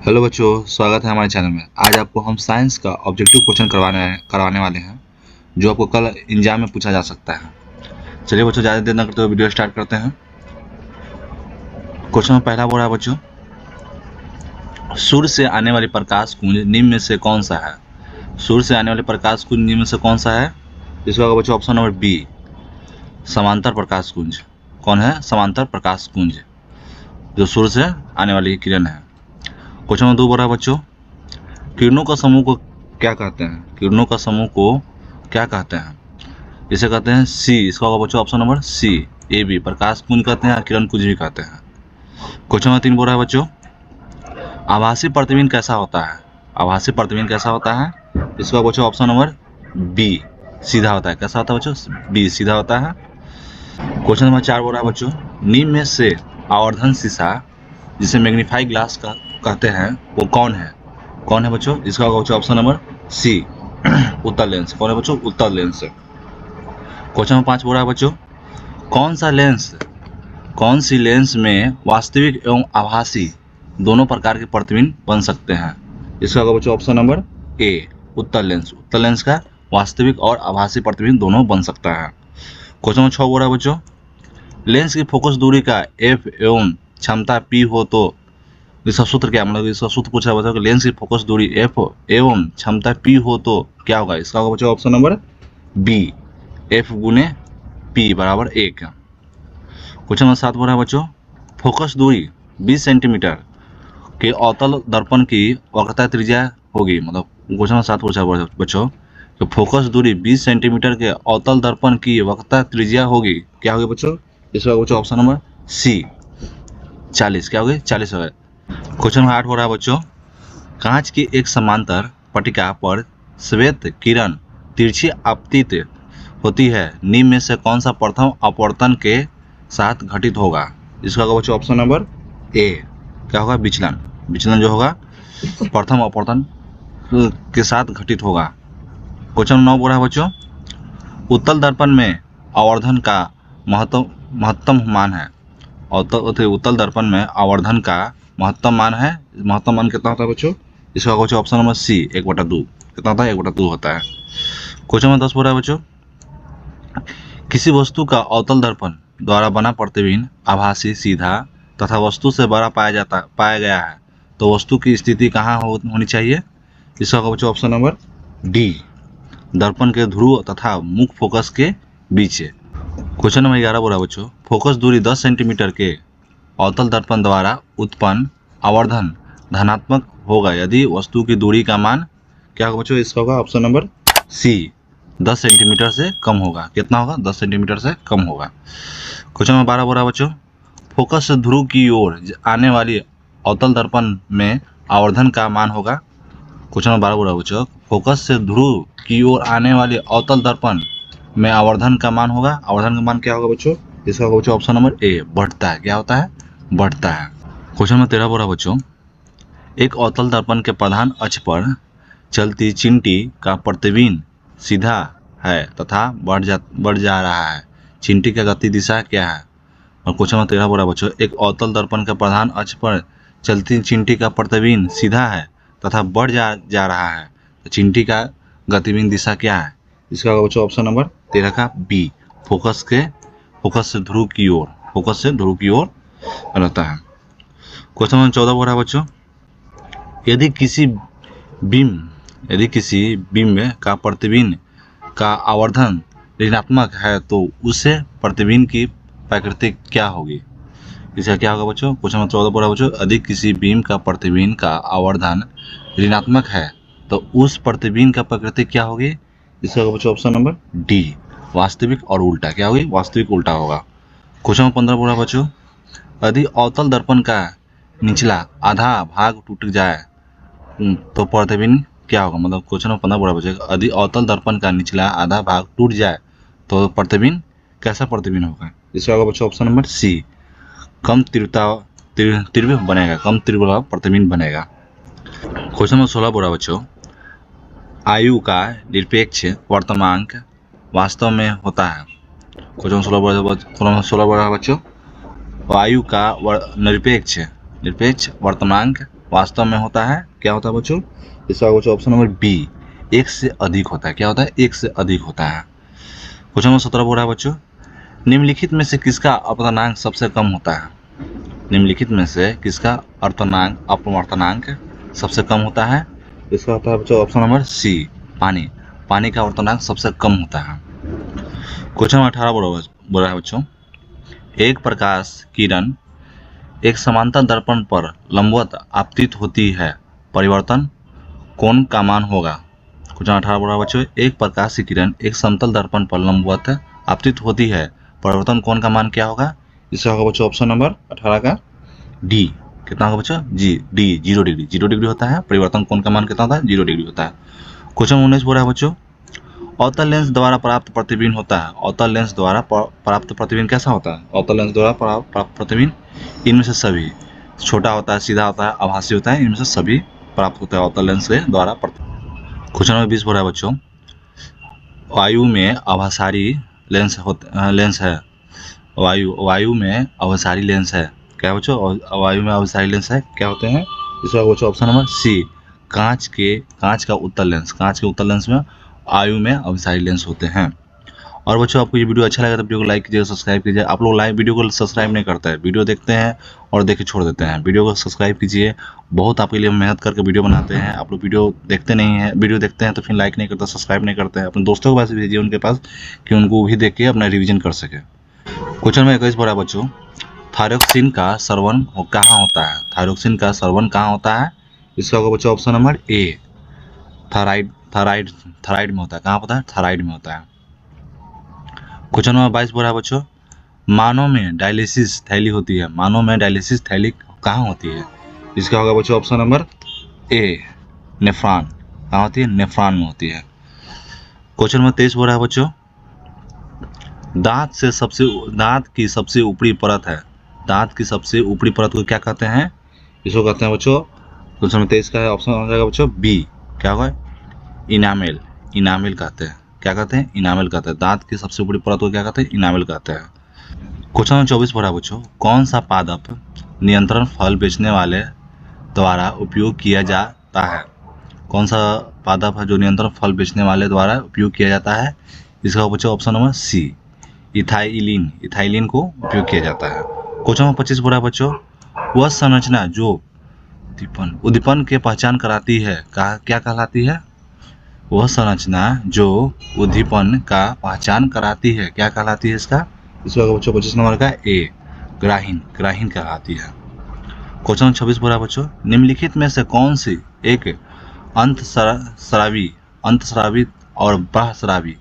Hello बच्चों, स्वागत है हमारे चैनल में। आज आपको हम साइंस का ऑब्जेक्टिव क्वेश्चन करवाने वाले हैं जो आपको कल एग्जाम में पूछा जा सकता है। चलिए बच्चों, ज़्यादा देर न करते हुए वीडियो स्टार्ट करते हैं। क्वेश्चन में पहला बोल रहा है बच्चों, सूर्य से आने वाली प्रकाश पुंज निम्न में से कौन सा है। सूर्य से आने वाली प्रकाश पुंज निम्न में से कौन सा है? इसका होगा बच्चों ऑप्शन नंबर बी, समांतर प्रकाश पुंज। कौन है? समांतर प्रकाश पुंज, जो सूर्य से आने वाली किरण है। क्वेश्चन नंबर 2 बोल रहा है बच्चों, किरणों का समूह को क्या कहते हैं? किरणों का समूह को क्या कहते हैं? इसे कहते हैं सी। इसका होगा बच्चों option number C, A B. प्रकाश पुंज कहते हैं, किरण पुंज भी कहते हैं। क्वेश्चन नंबर 3 बोल रहा है बच्चों, आभासी प्रतिबिंब कैसा होता है? आभासी प्रतिबिंब कैसा होता है? इसका बच्चों ऑप्शन नंबर बी, सीधा होता है। कैसा होता है बच्चों? बी, सीधा होता है। क्वेश्चन नंबर 4 बोल रहा है बच्चों, निम्न में से आवर्धन शीशा जिसे मैग्नीफाई ग्लास कहते हैं वो कौन है? कौन है बच्चों? इसका होगा बच्चों ऑप्शन नंबर सी, उत्तल लेंस। कौन है बच्चों? उत्तल लेंस। क्वेश्चन नंबर 5 बोल रहा है बच्चों, कौन सी लेंस में वास्तविक एवं आभासी दोनों प्रकार के प्रतिबिंब बन सकते हैं? इसका होगा बच्चों ऑप्शन नंबर ए, उत्तल लेंस। उत्तल लेंस का वास्तविक और आभासी प्रतिबिंब दोनों बन सकता है। क्वेश्चन नंबर 6 बोल रहा है बच्चों, लेंस की फोकस दूरी का एफ एवं क्षमता पी हो तो इसका सूत्र क्या? मतलब इसका सूत्र पूछा बच्चों कि लेंस की फोकस दूरी एफ एवं क्षमता पी हो तो क्या होगा? इसका होगा बच्चों ऑप्शन नंबर बी, एफ गुने पी बराबर 1। क्वेश्चन नंबर 7 बोल रहा है बच्चों, फोकस दूरी 20 सेंटीमीटर के अवतल दर्पण की वक्रता त्रिज्या होगी। मतलब क्वेश्चन नंबर 7 पूछा बच्चों कि फोकस दूरी 20 सेंटीमीटर के अवतल दर्पण की वक्रता त्रिज्या होगी। क्या होगी बच्चों? इसका बच्चों ऑप्शन नंबर सी, 40। क्या होगी? 40 होगा। क्वेश्चन नंबर 8 हो रहा है बच्चों, कांच की एक समांतर पट्टिका पर श्वेत किरण तिरछी आपतित होती है, निम्न में से कौन सा प्रथम अपवर्तन के साथ घटित होगा? इसका होगा बच्चों ऑप्शन नंबर ए, क्या होगा? विचलन। विचलन जो होगा प्रथम अपवर्तन के साथ घटित होगा। क्वेश्चन 9 बोल रहा है बच्चों, उत्तल दर्पण में आवर्धन का महत्तम मान है। उत्तल दर्पण में आवर्धन का महत्तम मान है। महत्तम मान कितना होता है बच्चों? इसका होगा ऑप्शन नंबर सी, 1/2। कितना होता है? 1/2 होता है। क्वेश्चन नंबर 10 बोल रहा है बच्चों, किसी वस्तु का अवतल दर्पण द्वारा बना प्रतिबिंब आभासी, सीधा तथा वस्तु से बड़ा पाया गया है तो वस्तु की स्थिति कहाँ होनी चाहिए? इसका होगा बच्चों ऑप्शन नंबर डी, दर्पण के ध्रुव तथा मुख्य फोकस के बीच। क्वेश्चन नंबर 11 बोला बच्चों, फोकस दूरी 10 सेंटीमीटर के अवतल दर्पण द्वारा उत्पन्न आवर्धन धनात्मक होगा यदि वस्तु की दूरी का मान क्या होगा बच्चों? इसका होगा ऑप्शन नंबर सी, 10 सेंटीमीटर से कम होगा। कितना होगा? 10 सेंटीमीटर से कम होगा। क्वेश्चन नंबर 12 बोला बच्चों, फोकस से ध्रुव की ओर आने वाली अवतल दर्पण में आवर्धन का मान होगा। क्वेश्चन नंबर 12 बोला बच्चों, फोकस से ध्रुव की ओर आने वाली अवतल दर्पण में आवर्धन का मान होगा। आवर्धन का मान क्या होगा बच्चों? इसका होगा बच्चों ऑप्शन नंबर ए, बढ़ता है। क्या होता है? बढ़ता है। क्वेश्चन नंबर 13 बोला बच्चों, एक अवतल दर्पण के प्रधान अक्ष पर चलती चिंटी का प्रतिबिंब सीधा है तथा बढ़ जा रहा है, चिंटी का गति दिशा क्या है? और क्वेश्चन नंबर 13 बोला बच्चों, एक अवतल दर्पण के प्रधान अक्ष पर चलती चिंटी का प्रतिबिंब सीधा है तथा बढ़ जा रहा है, तो चिंटी का गतिबिंब दिशा क्या है? इसका होगा बच्चों ऑप्शन नंबर 13 का बी, फोकस से ध्रुव की ओर, फोकस से ध्रुव की ओर रहता है। क्वेश्चन नंबर 14 बोल रहा है बच्चों, यदि किसी बिंब का प्रतिबिंब का आवर्धन ऋणात्मक है तो उसे प्रतिबिंब की प्रकृति क्या होगी? इसका क्या होगा बच्चों? क्वेश्चन नंबर 14 बोल रहा है बच्चों, यदि किसी बिंब का प्रतिबिंब का आवर्धन ऋणात्मक है तो उस प्रतिबिंब का प्रकृति क्या होगी? इसका होगा बच्चों ऑप्शन नंबर डी, वास्तविक और उल्टा। क्या होगी? वास्तविक उल्टा होगा। क्वेश्चन नंबर 15 बोल रहा है बच्चों, यदि अवतल दर्पण का निचला आधा भाग टूट जाए तो प्रतिबिंब क्या होगा? मतलब क्वेश्चन नंबर 15 बोल रहा है बच्चों, यदि अवतल दर्पण का निचला आधा भाग टूट जाए तो प्रतिबिंब कैसा प्रतिबिंब होगा? इसका होगा बच्चों ऑप्शन नंबर सी, कम तीव्र बनेगा, कम तीव्र प्रतिबिंब बनेगा। क्वेश्चन नंबर 16 बोल रहा है बच्चों, आयु का निरपेक्ष वर्तमांक वास्तव में होता है। क्वेश्चन नंबर 16 बोल रहा है बच्चों, आयु का निरपेक्ष वर्तमांक वास्तव में होता है, क्या होता है बच्चों? इसका बच्चों ऑप्शन नंबर बी, एक से अधिक होता है। क्या होता है? एक से अधिक होता है। क्वेश्चन नंबर 17 बोल रहा है बच्चों, निम्नलिखित में से किसका अपवर्तनांक सबसे कम होता है? निम्नलिखित में से किसका अपवर्तनांक सबसे कम होता है? इसका होता है बच्चों ऑप्शन नंबर सी, पानी। पानी का अपवर्तनांक सबसे कम होता है। क्वेश्चन नंबर 18 बोल रहा है बच्चों, एक प्रकाश किरण एक समांतर दर्पण पर लंबवत आपतित होती है, परिवर्तन कोण का मान होगा? क्वेश्चन 18 बोल रहा है बच्चों, एक प्रकाश की किरण एक समतल दर्पण पर लंबवत आपतित होती है, परिवर्तन कोण का मान क्या होगा? इसका होगा बच्चों ऑप्शन नंबर 18 का डी। कितना होगा बच्चों? जी, डी, 0 डिग्री। 0 डिग्री होता है। परिवर्तन कोण का मान कितना होता है? 0 डिग्री होता है। क्वेश्चन 19 बोल रहा है बच्चों, अवतल लेंस द्वारा प्राप्त प्रतिबिंब होता है। अवतल लेंस द्वारा प्राप्त प्रतिबिंब कैसा होता है? अवतल लेंस द्वारा प्राप्त प्रतिबिंब इनमें से सभी, छोटा होता है, सीधा होता है, आभासी होता है, इनमें से सभी प्राप्त होता है अवतल लेंस के द्वारा। क्वेश्चन नंबर 20 बोल रहा है बच्चों, वायु में अभासारी लेंस है। वायु में अभिसारी लेंस है। क्या बच्चों? वायु में अभिसारी लेंस है, क्या होते हैं? इसका बच्चों ऑप्शन नंबर सी, कांच का उत्तल लेंस। कांच के उत्तल लेंस में वायु में अभिसारी लेंस होते हैं। और बच्चों आपको ये वीडियो अच्छा लगा तो वीडियो को लाइक कीजिए, सब्सक्राइब कीजिए। आप लोग वीडियो को सब्सक्राइब नहीं करते हैं, वीडियो देखते हैं और देख के छोड़ देते हैं। वीडियो को सब्सक्राइब कीजिए, बहुत आपके लिए मेहनत करके वीडियो बनाते हैं। आप लोग वीडियो देखते नहीं हैं, वीडियो देखते हैं तो फिर लाइक नहीं करते, सब्सक्राइब नहीं करते हैं। अपने दोस्तों के पास भेजिए उनके पास, कि उनको भी देख के अपना रिविजन कर सके। क्वेश्चन में 21 बोला बच्चों, थायरोक्सिन का स्रवण कहाँ होता है? थायरोक्सिन का स्रवण कहाँ होता है? इसका होगा बच्चों ऑप्शन नंबर ए, थायराइड में होता है। कहाँ होता है? थायराइड में होता है। क्वेश्चन नंबर 22 बोला बच्चों, मानव में डायलिसिस थैली होती है। मानव में डायलिसिस थैली कहाँ होती है? इसका होगा बच्चों ऑप्शन नंबर ए, नेफ्रॉन। कहाँ होती है? नेफ्रॉन में होती है। क्वेश्चन नंबर 23 बोल रहा है बच्चों, दांत की सबसे ऊपरी परत है। दांत की सबसे ऊपरी परत को क्या कहते हैं? इसको कहते हैं बच्चों, क्वेश्चन नंबर 23 का है ऑप्शन हो जाएगा बच्चों बी, क्या होगा? इनामेल। इनामेल कहते हैं। क्या कहते हैं? इनामेल कहते हैं। दांत की सबसे ऊपरी परत को क्या कहते हैं? इनामेल कहते हैं। क्वेश्चन नंबर 24 पढ़ा बच्चों, कौन सा पादप नियंत्रण फल बेचने वाले द्वारा उपयोग किया जाता है? कौन सा पादप है जो नियंत्रण फल बेचने वाले द्वारा उपयोग किया जाता है? इसका बच्चों option number C, ethylene. Ethylene को उपयोग किया जाता है। क्वेश्चन नंबर 25 बोला बच्चों, वह संरचना जो उद्दीपन के पहचान कराती है क्या कहलाती है? वह संरचना जो उद्दीपन का पहचान कराती है क्या कहलाती है? इसका बच्चों 25 नंबर का ए, ग्राहीन कहलाती है। क्वेश्चन नंबर 26 बोला बच्चों, निम्नलिखित में से कौन सी एक अंतस्रावी और बाह्यस्रावी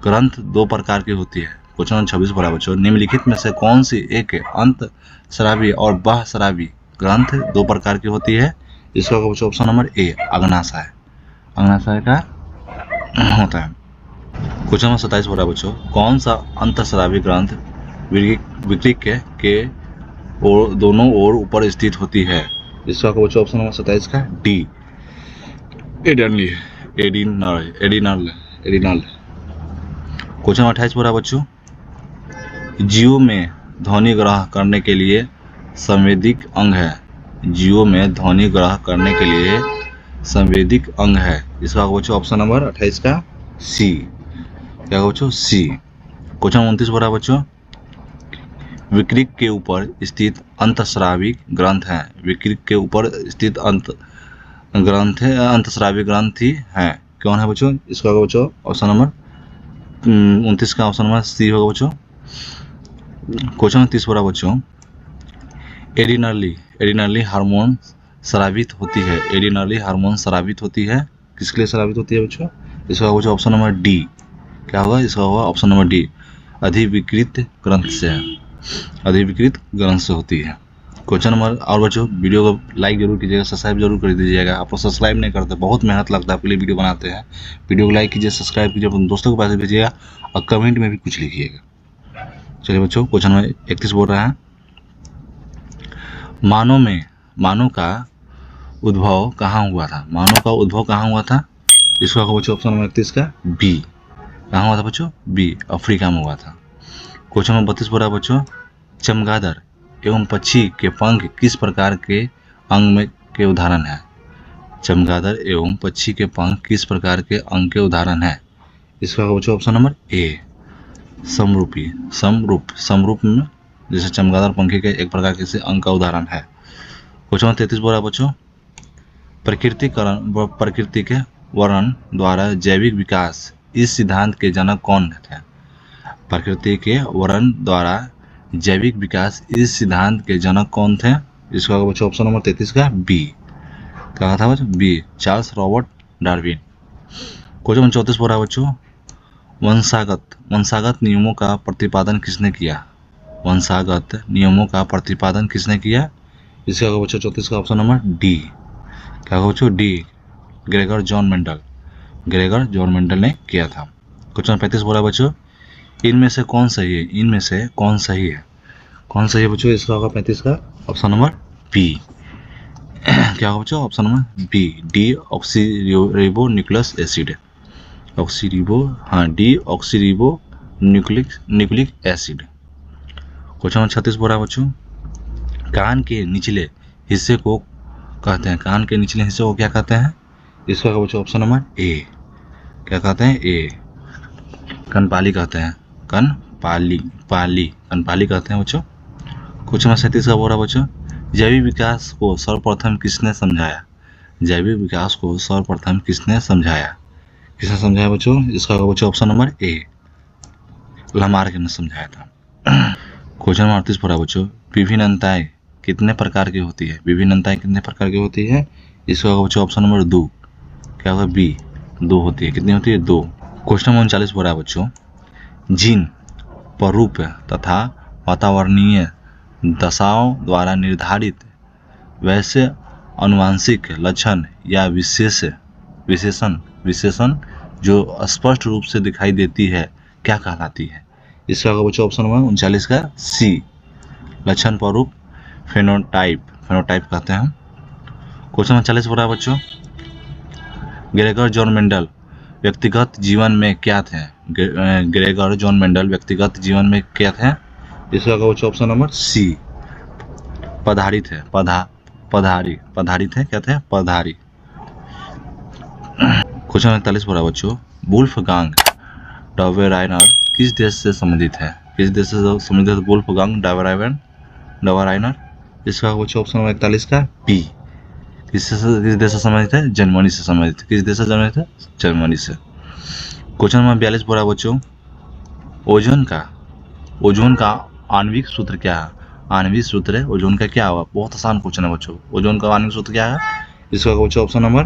ग्रंथ दो प्रकार की होती है? क्वेश्चन नंबर 26 बोला बच्चों, निम्नलिखित में से कौन सी एक अंतस्रावी और बाह्यस्रावी ग्रंथ दो प्रकार की होती है? इसका बच्चों ऑप्शन नंबर ए, अग्नाशय। अग्नाशय का होता है। क्वेश्चन नंबर 27 बोला बच्चों, कौन सा अंतस्रावी ग्रंथ वृक्क के दोनों ओर ऊपर स्थित होती है? इसका बच्चों ऑप्शन नंबर 27 का डी, एडिनल। क्वेश्चन नंबर 28 बोला बच्चों, जीव में ध्वनि ग्रहण करने के लिए संवेदिक अंग है। जीव में ध्वनि ग्रहण करने के लिए संवेदिक अंग है। इसका बच्चों ऑप्शन नंबर 28 का सी, क्या बच्चों? सी। क्वेश्चन 29 बोला बच्चों, विकृत के ऊपर स्थित अंतस्रावी ग्रंथ है। विकृत के ऊपर स्थित अंतस्रावी ग्रंथि है, कौन है बच्चों? इसका होगा बच्चों ऑप्शन नंबर 29 का ऑप्शन नंबर सी होगा बच्चों। क्वेश्चन 30 बोला बच्चों, एडिनली हार्मोन स्रावित होती है। एडिनली हार्मोन स्रावित होती है, किसके लिए स्रावित होती है बच्चों? इसका होगा ऑप्शन नंबर डी, क्या होगा? इसका होगा ऑप्शन नंबर डी, अधिविकृत ग्रंथ से होती है। क्वेश्चन नंबर, और बच्चों वीडियो को लाइक जरूर कीजिएगा, सब्सक्राइब जरूर कर दीजिएगा। आप लोग सब्सक्राइब नहीं करते, बहुत मेहनत लगता है आपके लिए वीडियो बनाते हैं। वीडियो को लाइक कीजिए, सब्सक्राइब कीजिए, अपने दोस्तों के पास भेजिएगा और कमेंट में भी कुछ लिखिएगा। चलिए बच्चों, क्वेश्चन नंबर 31 बोल रहा है, मानव का उद्भव कहाँ हुआ था? मानव का उद्भव कहाँ हुआ था? इसका बच्चों ऑप्शन नंबर 31 का बी, कहाँ हुआ था बच्चों? बी, अफ्रीका में हुआ था। क्वेश्चन नंबर 32 बोला बच्चों, चमगादड़ एवं पक्षी के पंख किस प्रकार के अंग के उदाहरण है? चमगादड़ एवं पक्षी के पंख किस प्रकार के अंग के उदाहरण है? इसका बच्चों ऑप्शन नंबर ए समरूपी। समरूप में जैसे चमगादड़ पंखी के एक प्रकार के अंग का उदाहरण है। क्वेश्चन 33 बोला बच्चों, प्रकृति के वर्णन द्वारा जैविक विकास इस सिद्धांत के जनक कौन थे? प्रकृति के वर्णन द्वारा जैविक विकास इस सिद्धांत के जनक कौन थे? इसका बच्चों ऑप्शन नंबर 33 का बी। कहा था बच्चों B, Charles Robert Darwin. Question 34 बोला बच्चों, वंशागत नियमों का प्रतिपादन किसने किया? वंशागत नियमों का प्रतिपादन किसने किया? इसका बच्चों 34 का ऑप्शन नंबर डी। क्या होगा बच्चों डी, ग्रेगर जॉन मेंडल ने किया था। क्वेश्चन 35 बोला बच्चों, इनमें से कौन सही है? इनमें से कौन सही है? कौन सही है बच्चों? इसका होगा 35 का ऑप्शन नंबर बी। क्या होगा बच्चों? Option number B, deoxyribonucleic acid. Deoxyribonucleic acid. Question number 36 बोला बच्चों, कान के निचले हिस्से को कहते हैं? कान के निचले हिस्से को क्या कहते हैं? इसका बच्चों ऑप्शन नंबर ए। क्या कहते हैं? ए, कनपाली कहते हैं। कनपाली कहते हैं बच्चों। क्वेश्चन नंबर 37 का बोला बच्चों, जैविक विकास को सर्वप्रथम किसने समझाया? जैविक विकास को सर्वप्रथम किसने समझाया? किसने समझाया बच्चों? इसका बच्चों ऑप्शन नंबर ए, लामार्क ने समझाया था। क्वेश्चन नंबर 38 बोला बच्चों, विभिन्नताएं कितने प्रकार की होती है? विभिन्नताएं कितने प्रकार की होती है? इसका बच्चों ऑप्शन नंबर 2। क्या होगा? बी, 2 होती है। कितनी होती है? 2। क्वेश्चन नंबर 39 बोला बच्चों, जीन प्ररूप तथा वातावरणीय दशाओं द्वारा निर्धारित वैसे आनुवंशिक लक्षण या विशेषण जो स्पष्ट रूप से दिखाई देती है क्या कहलाती है? इसका बच्चों ऑप्शन नंबर 39 का सी, लक्षण प्ररूप, फेनोटाइप कहते हैं। क्वेश्चन नंबर 40 बोला बच्चों, ग्रेगर जॉन मेंडल व्यक्तिगत जीवन में क्या थे? ग्रेगर जॉन मेंडल व्यक्तिगत जीवन में क्या थे? इसका बच्चों ऑप्शन नंबर सी, पधारी थे। पधारी थे। क्या थे? पधारी। क्वेश्चन नंबर 41 बोला बच्चों, वुल्फगांग डबराइनर किस देश से संबंधित है? किस देश से संबंधित है वुल्फगांग डबराइनर? इसका बच्चों ऑप्शन नंबर 41 का बी, किस देश से संबंधित है? जर्मनी से संबंधित है। किस देश से संबंधित है? जर्मनी से। क्वेश्चन नंबर 42 बोला बच्चों, ओजोन का आणविक सूत्र क्या है? आणविक सूत्र ओजोन का क्या होगा? बहुत आसान क्वेश्चन है बच्चों। ओजोन का आणविक सूत्र क्या है? इसका बच्चों ऑप्शन नंबर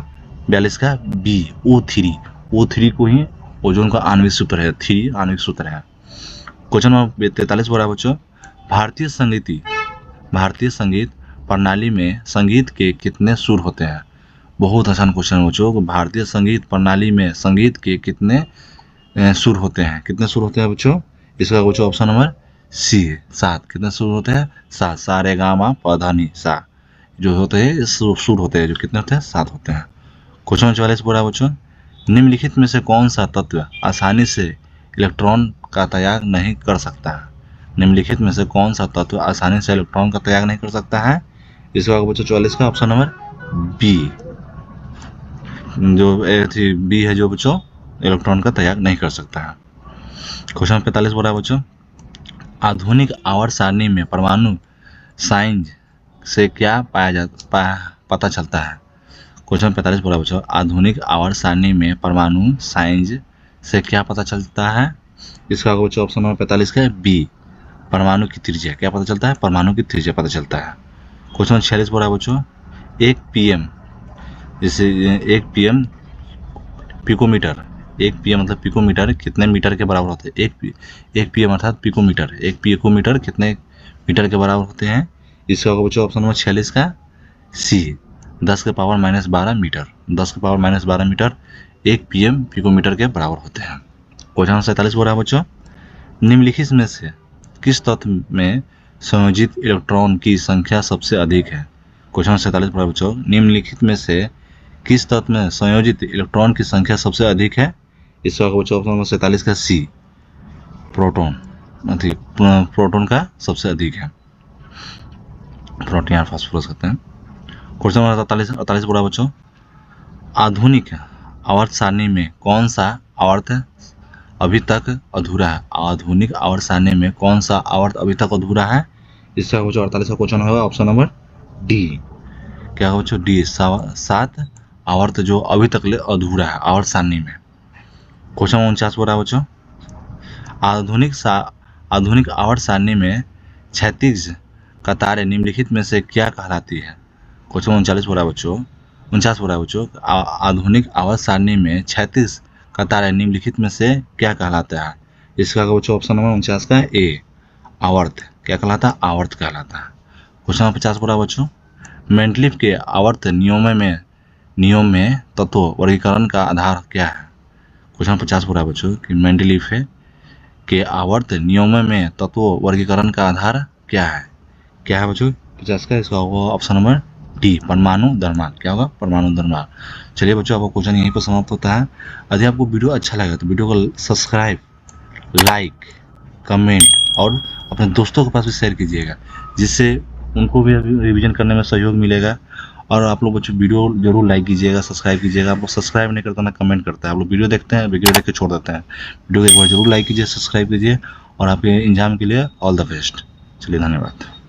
42 का बी, O3 को ही ओजोन का आणविक सूत्र है। 3 आणविक सूत्र है। क्वेश्चन नंबर 43 बोला बच्चों, भारतीय संगीत प्रणाली में संगीत के कितने सुर होते हैं? बहुत आसान क्वेश्चन है बच्चों। भारतीय संगीत प्रणाली में संगीत के कितने सुर होते हैं? कितने सुर होते हैं बच्चों? इसका बच्चों ऑप्शन नंबर सी, 7। कितने सुर होते हैं? 7। सा रे गा मा पा धा नी सा जो होते हैं सुर होते हैं, जो कितने होते हैं? 7 होते हैं। क्वेश्चन नंबर 44 बोला बच्चों, निम्नलिखित में से कौन सा तत्व आसानी से इलेक्ट्रॉन का त्याग नहीं कर सकता है? निम्नलिखित में से कौन सा तत्व आसानी से इलेक्ट्रॉन का त्याग नहीं कर सकता है? इसका बच्चों 44 का ऑप्शन नंबर बी, जो बी है, जो बच्चों इलेक्ट्रॉन का त्याग नहीं कर सकता है। क्वेश्चन 45 बोला बच्चों, आधुनिक आवर्त सारणी में परमाणु साइंज से क्या पता चलता है? क्वेश्चन 45 बोला बच्चों, आधुनिक आवर्त सारणी में परमाणु साइंज से क्या पता चलता है? इसका बच्चों ऑप्शन नंबर 45 का बी, परमाणु की त्रिज्या। क्या पता चलता है? परमाणु की त्रिज्या पता चलता है। क्वेश्चन 46 बोला बच्चों, 1 pm जैसे 1 pm पिकोमीटर, 1 pm मतलब पिकोमीटर कितने मीटर के बराबर होते हैं? 1 pm अर्थात पिकोमीटर, 1 पिकोमीटर कितने मीटर के बराबर होते हैं? इसका बच्चों ऑप्शन नंबर 46 का सी, 10 के पावर -12 मीटर। 10 के पावर -12 मीटर 1 pm पिकोमीटर के बराबर होते हैं। क्वेश्चन 47 बोला बच्चों, निम्नलिखित में से किस तत्व में संयोजित इलेक्ट्रॉन की संख्या सबसे अधिक है? क्वेश्चन 47 बोला बच्चों, निम्नलिखित में से किस तत्व में संयोजित इलेक्ट्रॉन की संख्या सबसे अधिक है? इसका बच्चों ऑप्शन नंबर 47 का सी, प्रोटॉन का सबसे अधिक है। प्रोटॉन या फास्फोरस कहते हैं। क्वेश्चन नंबर 48 बोला बच्चों, आधुनिक आवर्त सारणी में कौन सा आवर्त अभी तक अधूरा है? आधुनिक आवर्त सारणी में कौन सा आवर्त अभी तक अधूरा है? इसका बच्चों 48 का क्वेश्चन होगा ऑप्शन नंबर डी। क्या होगा बच्चों? डी, 7 आवर्त जो अभी तक ले अधूरा है आवर्त सारणी में। क्वेश्चन 49 बोल रहा है बच्चों, आधुनिक आवर्त सारणी में क्षैतिज कतारें निम्नलिखित में से क्या कहलाती है? क्वेश्चन 49 बोल रहा है बच्चों, 49 बोल रहा है बच्चों, आधुनिक आवर्त सारणी में क्षैतिज कतारें निम्नलिखित में से क्या कहलाता है? इसका बच्चों ऑप्शन नंबर 49 का ए, आवर्त। क्या कहलाता है? आवर्त कहलाता है। क्वेश्चन नंबर 50 बोल रहा है बच्चों, मेंडलीफ के आवर्त नियम में तत्व वर्गीकरण का आधार क्या है? क्वेश्चन 50 बोल रहा है बच्चों कि मेंडलीफ के आवर्त नियम में तत्व वर्गीकरण का आधार क्या है? क्या है बच्चों 50 का? इसका होगा ऑप्शन नंबर डी, परमाणु द्रव्यमान। क्या होगा? परमाणु द्रव्यमान। चलिए बच्चों, आपका क्वेश्चन यहीं पर समाप्त होता है। यदि आपको वीडियो अच्छा लगा तो वीडियो को सब्सक्राइब, लाइक, कमेंट और अपने दोस्तों के पास भी शेयर कीजिएगा, जिससे उनको भी रिवीजन करने में सहयोग मिलेगा। और आप लोग बच्चों वीडियो जरूर लाइक कीजिएगा, सब्सक्राइब कीजिएगा। आप लोग सब्सक्राइब नहीं करते ना कमेंट करते हैं, आप लोग वीडियो देखते हैं, वीडियो देख के छोड़ देते हैं। वीडियो को एक बार जरूर लाइक कीजिए, सब्सक्राइब कीजिए और आपके एग्जाम के लिए ऑल द बेस्ट। चलिए, धन्यवाद।